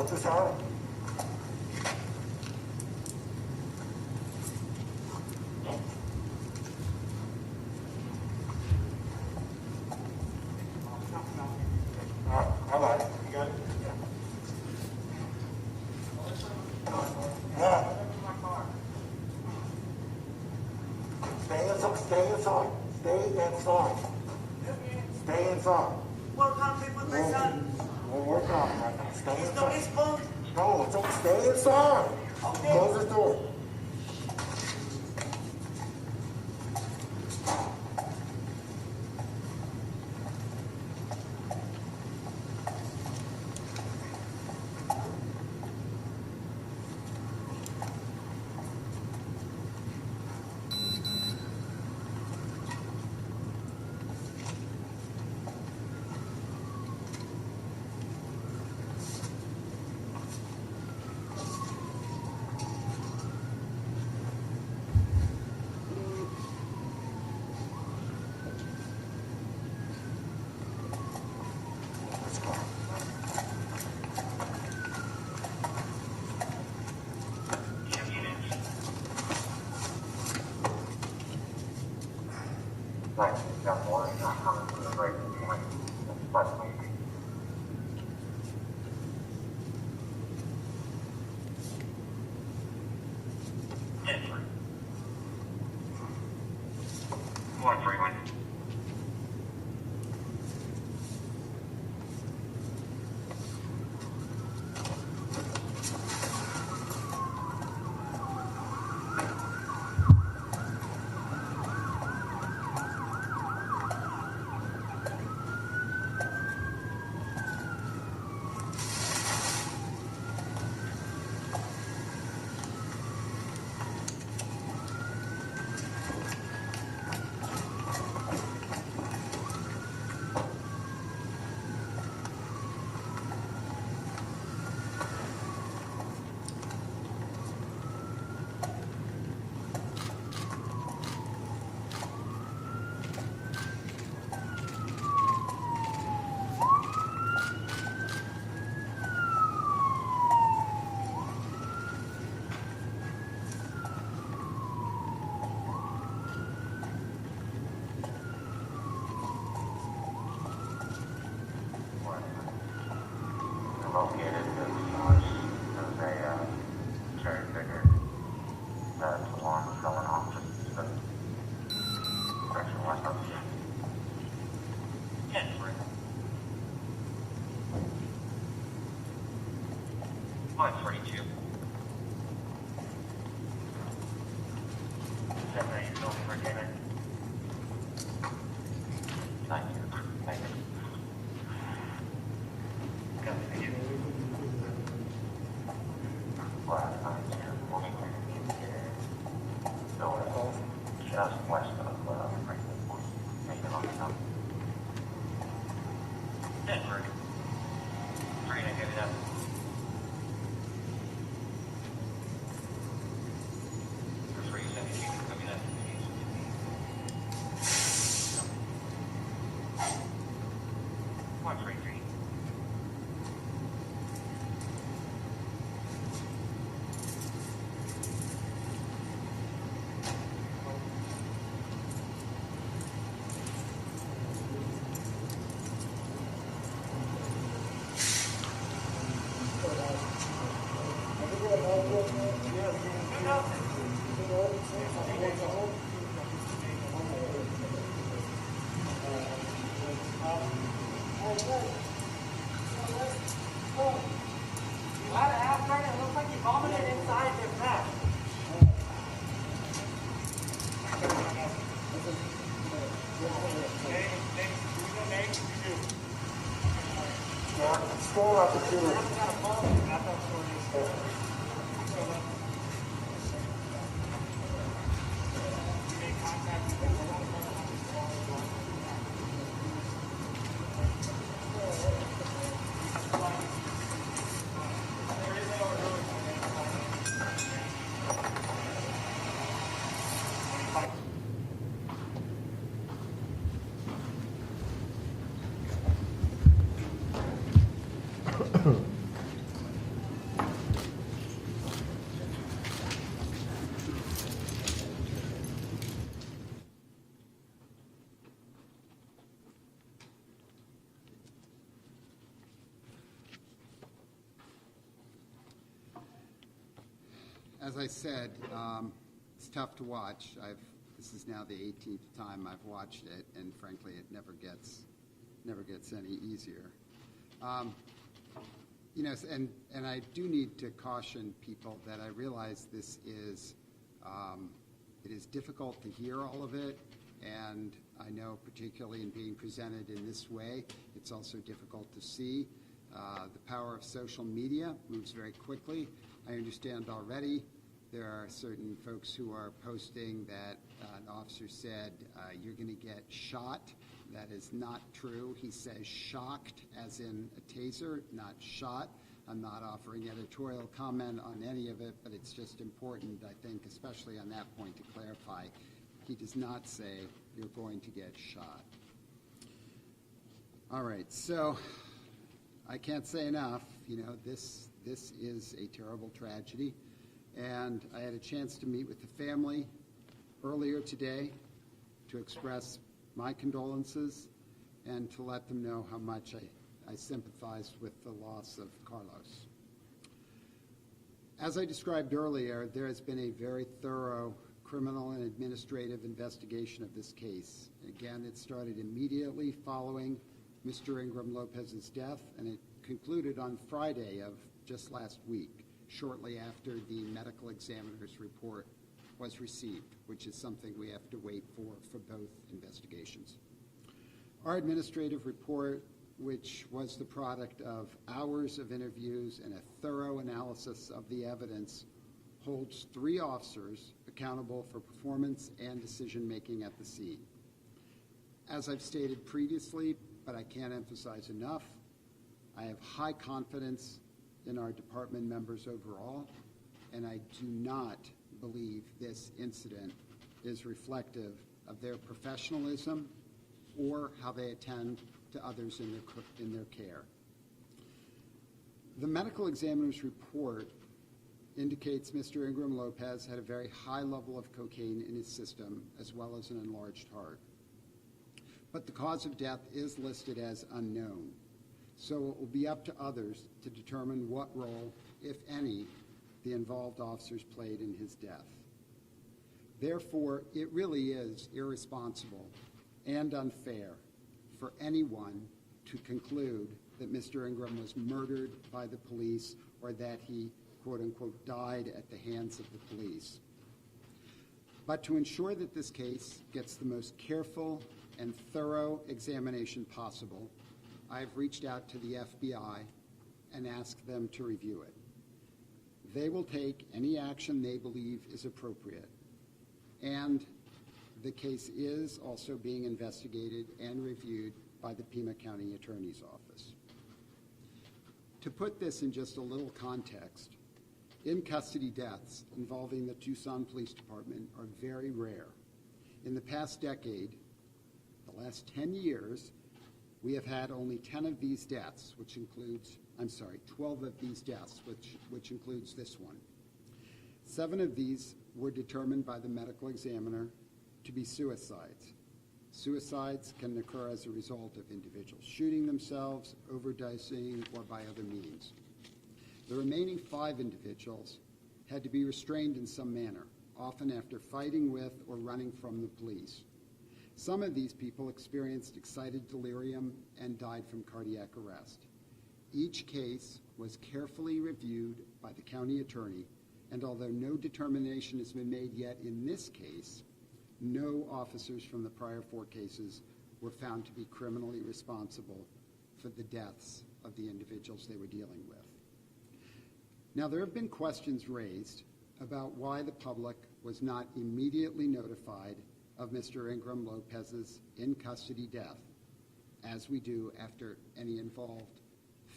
with the sign. All right, you got it? Yeah. Stay inside, stay inside, stay inside. Stay inside. What happened with my son? We're working on it right now. Stay He's inside. not his fault. No, it's okay. Stay inside. Okay. Close the door. Right, got more, not coming to the breaking point. That's what we Entry. 131. Located there's a cherry picker that alarm was going off just the direction west of you. 10-3. 532. 7-8 building Virginia. Thank you. Thank you. Just west of Franklin Point. Make it on the top. Denver. Trying to get it up. For 370 coming up. 133. It looks like he vomited inside their back. Store opportunity. as I said, it's tough to watch. This is now the 18th time I've watched it, and frankly, it never gets any easier. And I do need to caution people that I realize this is it is difficult to hear all of it, and I know particularly in being presented in this way, it's also difficult to see. The power of social media moves very quickly. I understand already there are certain folks who are posting that an officer said, you're going to get shot. That is not true. He says shocked, as in a taser, not shot. I'm not offering editorial comment on any of it, but it's just important, I think, especially on that point, to clarify. He does not say you're going to get shot. All right, so I can't say enough. This is a terrible tragedy. And I had a chance to meet with the family earlier today to express my condolences and to let them know how much I sympathized with the loss of Carlos. As I described earlier, there has been a very thorough criminal and administrative investigation of this case. Again, it started immediately following Mr. Ingram Lopez's death, and it concluded on Friday of just last week, shortly after the medical examiner's report was received, which is something we have to wait for both investigations. Our administrative report, which was the product of hours of interviews and a thorough analysis of the evidence, holds 3 officers accountable for performance and decision-making at the scene. As I've stated previously, but I can't emphasize enough, I have high confidence in our department members overall, and I do not believe this incident is reflective of their professionalism or how they attend to others in their care. The medical examiner's report indicates Mr. Ingram Lopez had a very high level of cocaine in his system, as well as an enlarged heart. But the cause of death is listed as unknown. So it will be up to others to determine what role, if any, the involved officers played in his death. Therefore, it really is irresponsible and unfair for anyone to conclude that Mr. Ingram was murdered by the police or that he, quote unquote, died at the hands of the police. But to ensure that this case gets the most careful and thorough examination possible, I've reached out to the FBI and asked them to review it. They will take any action they believe is appropriate. And the case is also being investigated and reviewed by the Pima County Attorney's Office. To put this in just a little context, in-custody deaths involving the Tucson Police Department are very rare. In the past decade, the last 10 years, we have had only 10 of these deaths, 12 of these deaths, which includes this one. 7 of these were determined by the medical examiner to be suicides. Suicides can occur as a result of individuals shooting themselves, overdosing, or by other means. The remaining 5 individuals had to be restrained in some manner, often after fighting with or running from the police. Some of these people experienced excited delirium and died from cardiac arrest. Each case was carefully reviewed by the county attorney, and although no determination has been made yet in this case, no officers from the prior 4 cases were found to be criminally responsible for the deaths of the individuals they were dealing with. Now, there have been questions raised about why the public was not immediately notified of Mr. Ingram Lopez's in-custody death, as we do after any involved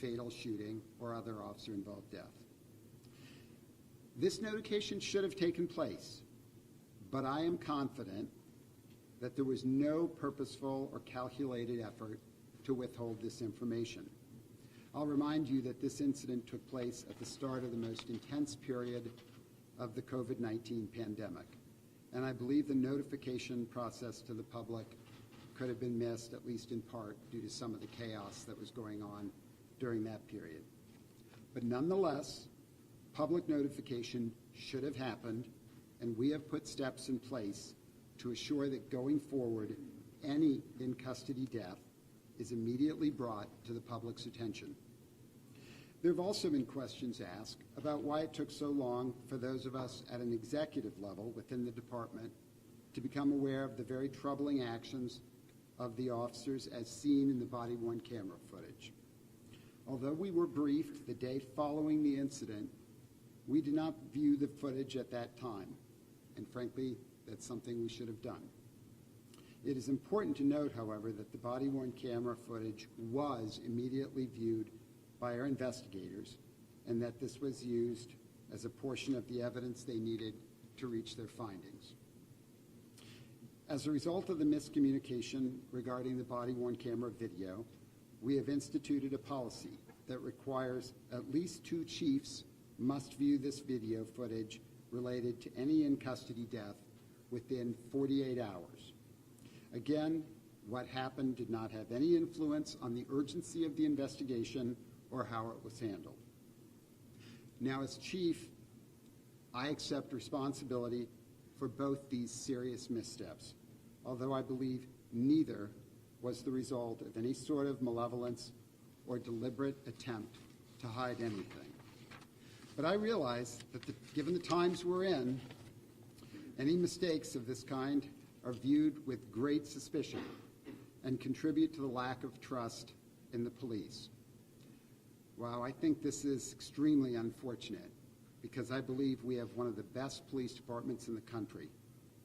fatal shooting or other officer-involved death. This notification should have taken place, but I am confident that there was no purposeful or calculated effort to withhold this information. I'll remind you that this incident took place at the start of the most intense period of the COVID-19 pandemic, and I believe the notification process to the public could have been missed, at least in part, due to some of the chaos that was going on during that period. But nonetheless, public notification should have happened, and we have put steps in place to assure that going forward, any in-custody death is immediately brought to the public's attention. There have also been questions asked about why it took so long for those of us at an executive level within the department to become aware of the very troubling actions of the officers as seen in the body-worn camera footage. Although we were briefed the day following the incident, we did not view the footage at that time, and frankly, that's something we should have done. It is important to note, however, that the body-worn camera footage was immediately viewed by our investigators, and that this was used as a portion of the evidence they needed to reach their findings. As a result of the miscommunication regarding the body-worn camera video, we have instituted a policy that requires at least 2 chiefs must view this video footage related to any in-custody death within 48 hours. Again, what happened did not have any influence on the urgency of the investigation or how it was handled. Now, as chief, I accept responsibility for both these serious missteps, although I believe neither was the result of any sort of malevolence or deliberate attempt to hide anything. But I realize that given the times we're in, any mistakes of this kind are viewed with great suspicion and contribute to the lack of trust in the police. While I think this is extremely unfortunate, because I believe we have one of the best police departments in the country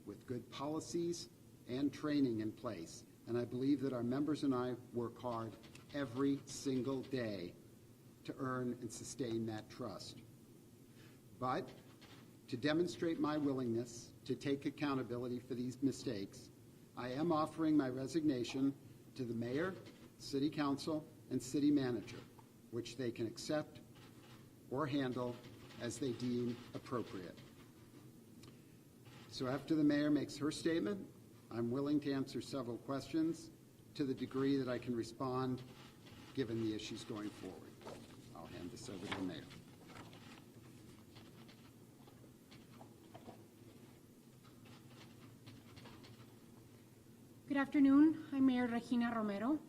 with good policies and training in place, and I believe that our members and I work hard every single day to earn and sustain that trust. But to demonstrate my willingness to take accountability for these mistakes, I am offering my resignation to the mayor, city council, and city manager, which they can accept or handle as they deem appropriate. So after the mayor makes her statement, I'm willing to answer several questions to the degree that I can respond given the issues going forward. I'll hand this over to the mayor. Good afternoon. I'm Mayor Regina Romero.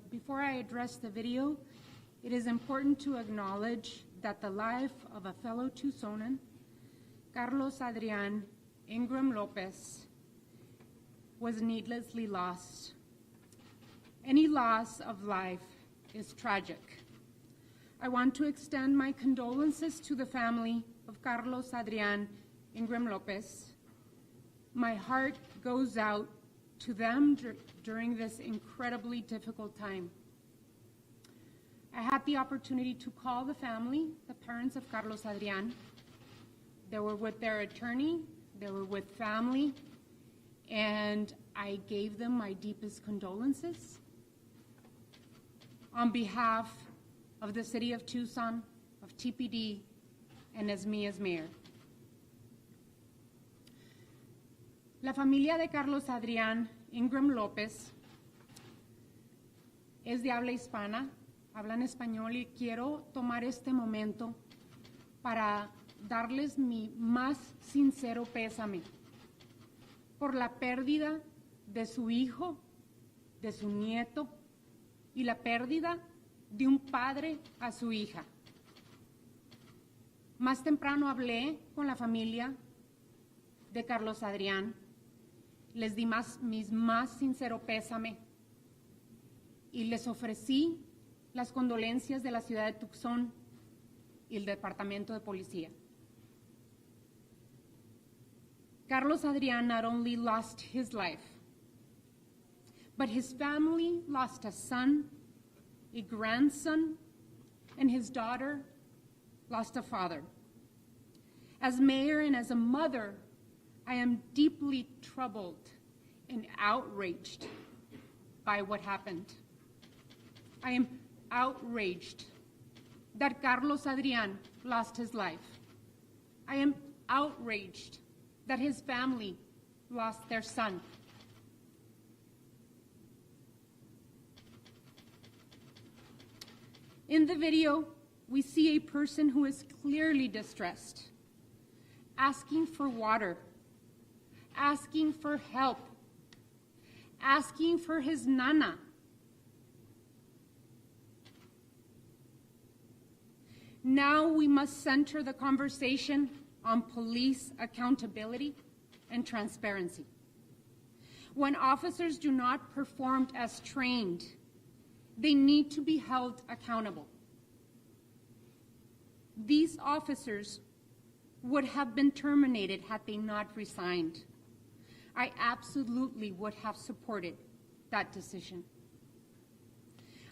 Before I address the video, it is important to acknowledge that the life of a fellow Tucsonan, Carlos Adrian Ingram Lopez, was needlessly lost. Any loss of life is tragic. I want to extend my condolences to the family of Carlos Adrian Ingram Lopez. My heart goes out to them during this incredibly difficult time. I had the opportunity to call the family, the parents of Carlos Adrian. They were with their attorney, they were with family, and I gave them my deepest condolences on behalf of the city of Tucson, of TPD, and as me as mayor. La familia de Carlos Adrián Ingram López es de habla hispana, hablan español, y quiero tomar este momento para darles mi más sincero pésame por la pérdida de su hijo, de su nieto y la pérdida de un padre a su hija. Más temprano hablé con la familia de Carlos Adrián. Les di mis más sincero pésame y les ofrecí las condolencias de la ciudad de Tucson y el departamento de policía. Carlos Adrián not only lost his life, but his family lost a son, a grandson, and his daughter lost a father. As mayor and as a mother, I am deeply troubled and outraged by what happened. I am outraged that Carlos Adrián lost his life. I am outraged that his family lost their son. In the video, we see a person who is clearly distressed, asking for water, asking for help, asking for his nana. Now we must center the conversation on police accountability and transparency. When officers do not perform as trained, they need to be held accountable. These officers would have been terminated had they not resigned. I absolutely would have supported that decision.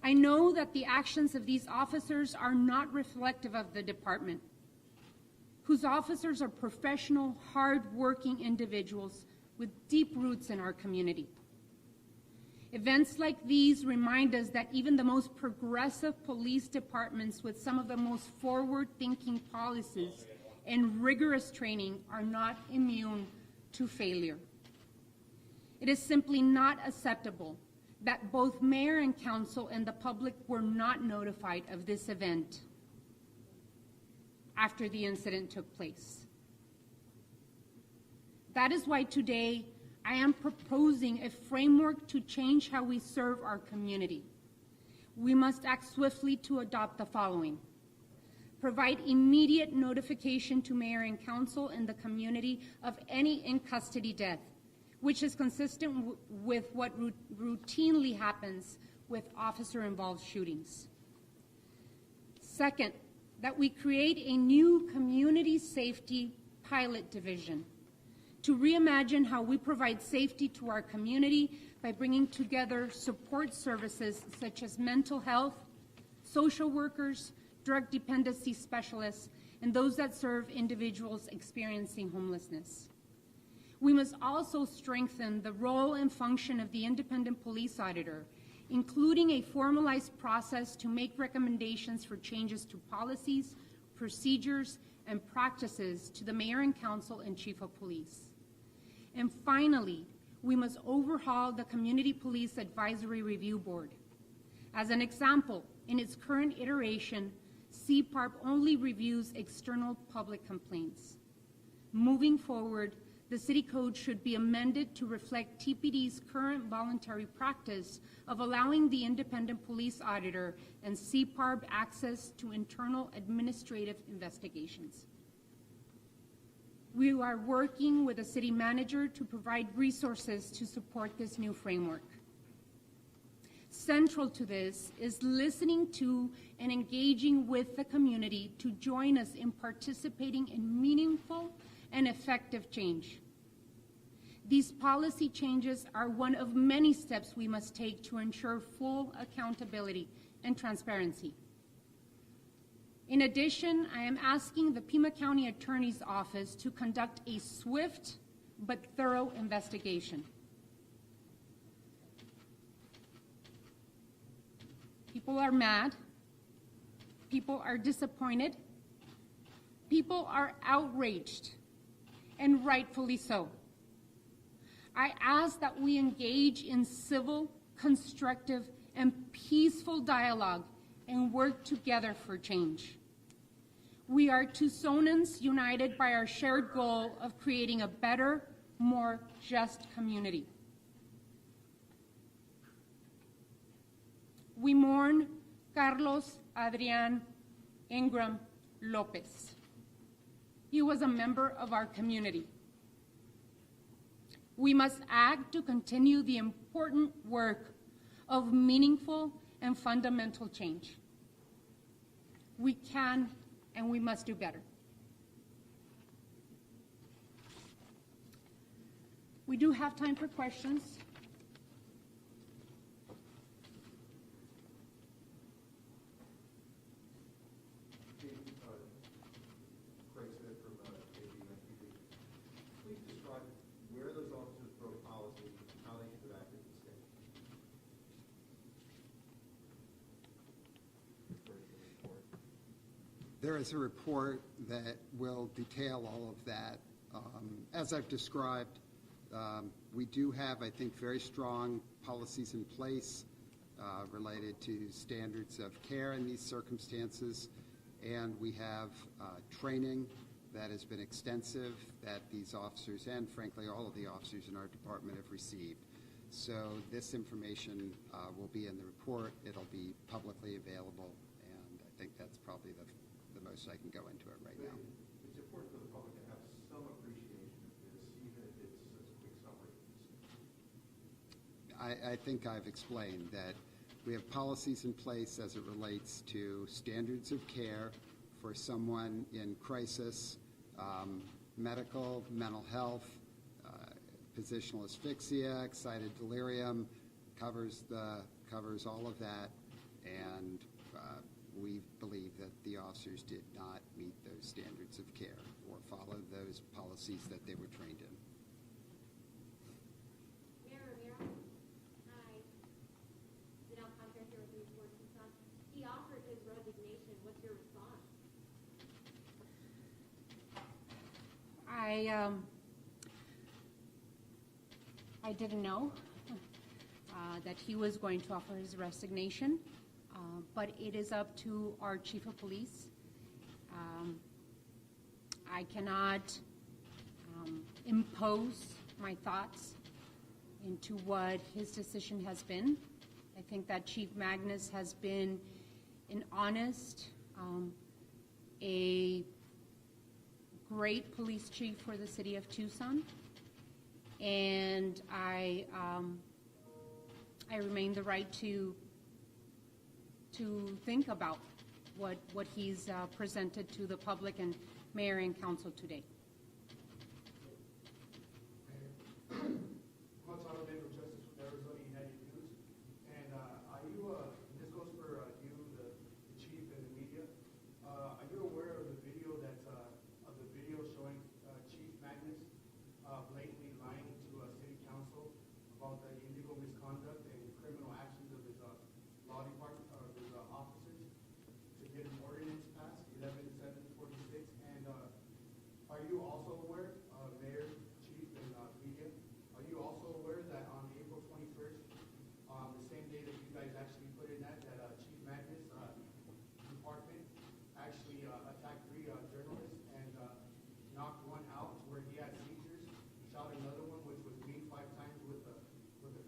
I know that the actions of these officers are not reflective of the department, whose officers are professional, hard-working individuals with deep roots in our community. Events like these remind us that even the most progressive police departments with some of the most forward-thinking policies and rigorous training are not immune to failure. It is simply not acceptable that both mayor and council and the public were not notified of this event after the incident took place. That is why today I am proposing a framework to change how we serve our community. We must act swiftly to adopt the following: provide immediate notification to mayor and council and the community of any in-custody death, which is consistent with what routinely happens with officer-involved shootings. Second, that we create a new community safety pilot division to reimagine how we provide safety to our community by bringing together support services such as mental health, social workers, drug dependency specialists, and those that serve individuals experiencing homelessness. We must also strengthen the role and function of the independent police auditor, including a formalized process to make recommendations for changes to policies, procedures, and practices to the mayor and council and chief of police. And finally, we must overhaul the Community Police Advisory Review Board. As an example, in its current iteration, CPARP only reviews external public complaints. Moving forward, the city code should be amended to reflect TPD's current voluntary practice of allowing the independent police auditor and CPARP access to internal administrative investigations. We are working with the city manager to provide resources to support this new framework. Central to this is listening to and engaging with the community to join us in participating in meaningful and effective change. These policy changes are one of many steps we must take to ensure full accountability and transparency. In addition, I am asking the Pima County Attorney's Office to conduct a swift but thorough investigation. People are mad. People are disappointed. People are outraged, and rightfully so. I ask that we engage in civil, constructive, and peaceful dialogue and work together for change. We are Tucsonans united by our shared goal of creating a better, more just community. We mourn Carlos Adrian Ingram Lopez. He was a member of our community. We must act to continue the important work of meaningful and fundamental change. We can and we must do better. We do have time for questions. Please describe where those officers broke policy and how they interacted with the state. There is a report that will detail all of that. As I've described, we do have, I think, very strong policies in place related to standards of care in these circumstances. And we have training that has been extensive that these officers and, frankly, all of the officers in our department have received. So this information will be in the report. It'll be publicly available, and I think that's probably the most I can go into it right now. It's important for the public to have some appreciation of this, even if it's such a quick summary. I think I've explained that we have policies in place as it relates to standards of care for someone in crisis, medical, mental health, positional asphyxia, excited delirium, covers all of that, and we believe that the officers did not meet those standards of care or follow those policies that they were trained in. Mayor Romero, hi. Janelle Contractor with News 4 Tucson. He offered his resignation. What's your response? I didn't know that he was going to offer his resignation, but it is up to our chief of police. I cannot impose my thoughts into what his decision has been. I think that Chief Magnus has been an honest, a great police chief for the city of Tucson, and I remain the right to think about what he's presented to the public and mayor and council today. Gonzalo Negro, Justice with Arizona United News. And are you, this goes for you, the chief and the media, are you aware of the video showing Chief Magnus blatantly lying to city council about the illegal misconduct and criminal actions of his law department, or his officers, to get an ordinance passed, 11746? And are you also aware, Mayor, Chief, and media, are you also aware that on April 21st, the same day that you guys actually put in that Chief Magnus department actually attacked 3 journalists and knocked one out where he had seizures, shot another one which was beat 5 times with a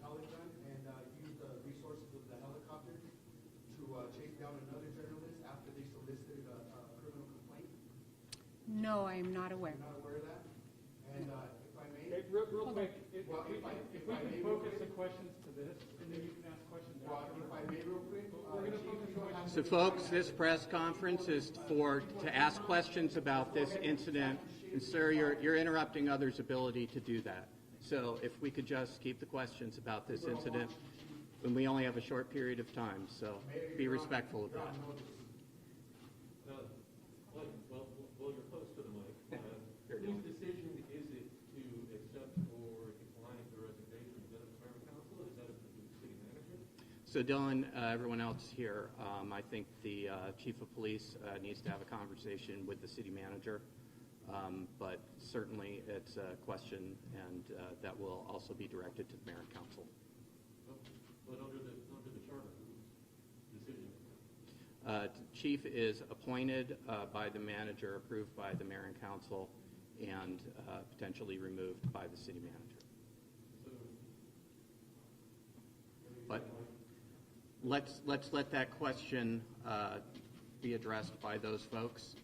pellet gun, and used the resources of the helicopter to chase down another journalist after they solicited a criminal complaint? No, I am not aware. You're not aware of that? And if I may, Real quick, if Well, we if I can may, focus real the questions to this, and then you can ask questions well, after. if I may real quick, We're going to focus the questions. So folks, this press conference is to ask questions about this incident, and sir, you're interrupting others' ability to do that. So if we could just keep the questions about this incident, and we only have a short period of time, so be respectful of that. Well, you're close to the mic. Whose decision is it to accept or decline the resignation? Is that of the mayor and council, or is that of the city manager? So Dylan, everyone else here, I think the chief of police needs to have a conversation with the city manager, but certainly it's a question, and that will also be directed to the mayor and council. But under the charter, whose decision is that? Chief is appointed by the manager, approved by the mayor and council, and potentially removed by the city manager. But let's let that question be addressed by those folks,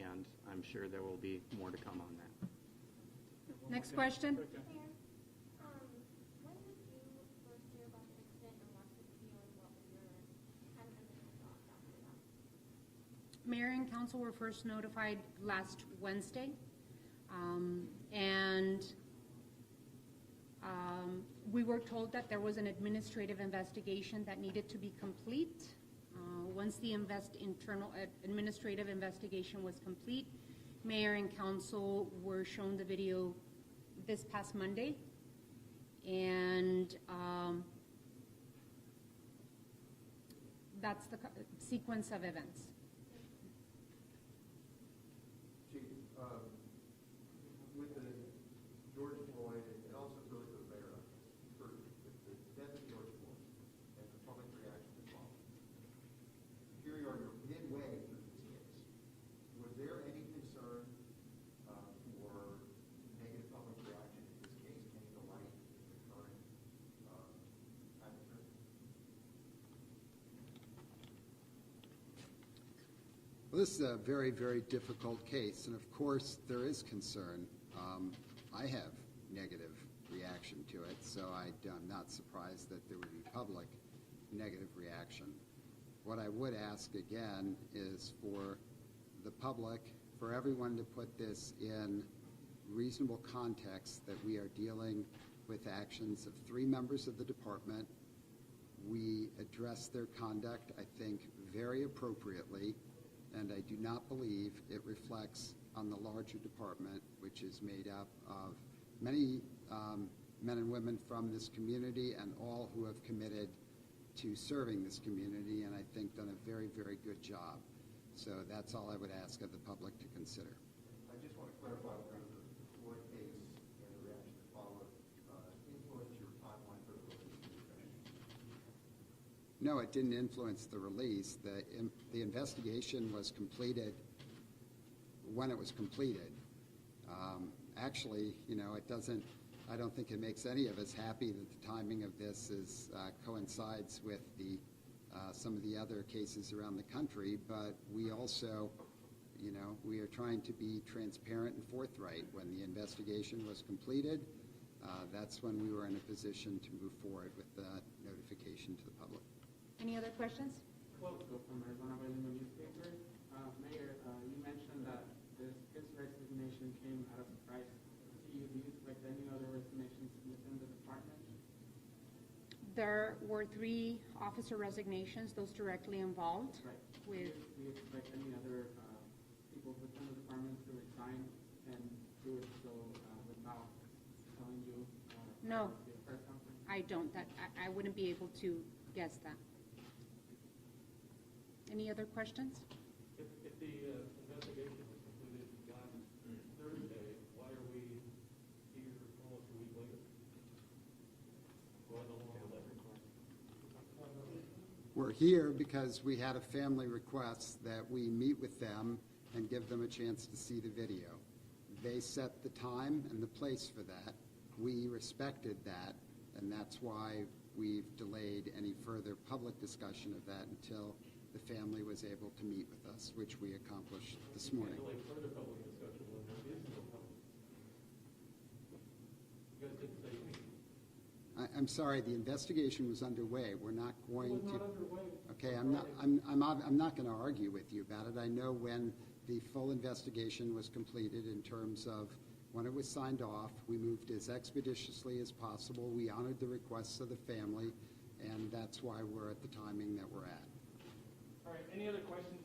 and I'm sure there will be more to come on that. Next question. Mayor, when did you first hear about the incident and watch the video, and what were your kind of initial thoughts after that? Mayor and council were first notified last Wednesday, and we were told that there was an administrative investigation that needed to be complete. Once the internal administrative investigation was complete, mayor and council were shown the video this past Monday, and that's the sequence of events. Chief, with the George Floyd, and also really for the mayor, for the death of George Floyd and the public reaction to follow. Here you are, you're midway through this case. Well, this is a very, very difficult case, and of course, there is concern. I have negative reaction to it, so I'm not surprised that there would be public negative reaction. What I would ask again is for the public, for everyone to put this in reasonable context, that we are dealing with actions of 3 members of the department. We address their conduct, I think, very appropriately, and I do not believe it reflects on the larger department, which is made up of many men and women from this community and all who have committed to serving this community, and I think done a very, very good job. So that's all I would ask of the public to consider. I just want to clarify whether the Floyd case and the reaction that followed influenced your timeline for the release of the confession. No, it didn't influence the release. The investigation was completed when it was completed. Actually, it doesn't. I don't think it makes any of us happy that the timing of this coincides with some of the other cases around the country. But we also, we are trying to be transparent and forthright. When the investigation was completed, that's when we were in a position to move forward with the notification to the public. Any other questions? Quote from Arizona Bilingual newspaper. Mayor, you mentioned that his resignation came out of surprise to you. Do you expect any other resignations within the department? There were 3 officer resignations, those directly involved Right. with. Do you expect any other people within the department to resign and do it so without telling you? No. At the press conference? I don't. I wouldn't be able to guess that. Any other questions? If the investigation was completed last Thursday, why are we here almost a week later? Why the long delay? We're here because we had a family request that we meet with them and give them a chance to see the video. They set the time and the place for that. We respected that, and that's why we've delayed any further public discussion of that until the family was able to meet with us, which we accomplished this morning. Delay further public discussion when there is no public. You guys didn't say anything. I'm sorry, the investigation was underway. We're not going It was to. not underway. Okay, I'm not going to argue with you about it. I know when the full investigation was completed in terms of when it was signed off. We moved as expeditiously as possible. We honored the requests of the family, and that's why we're at the timing that we're at. All right, any other questions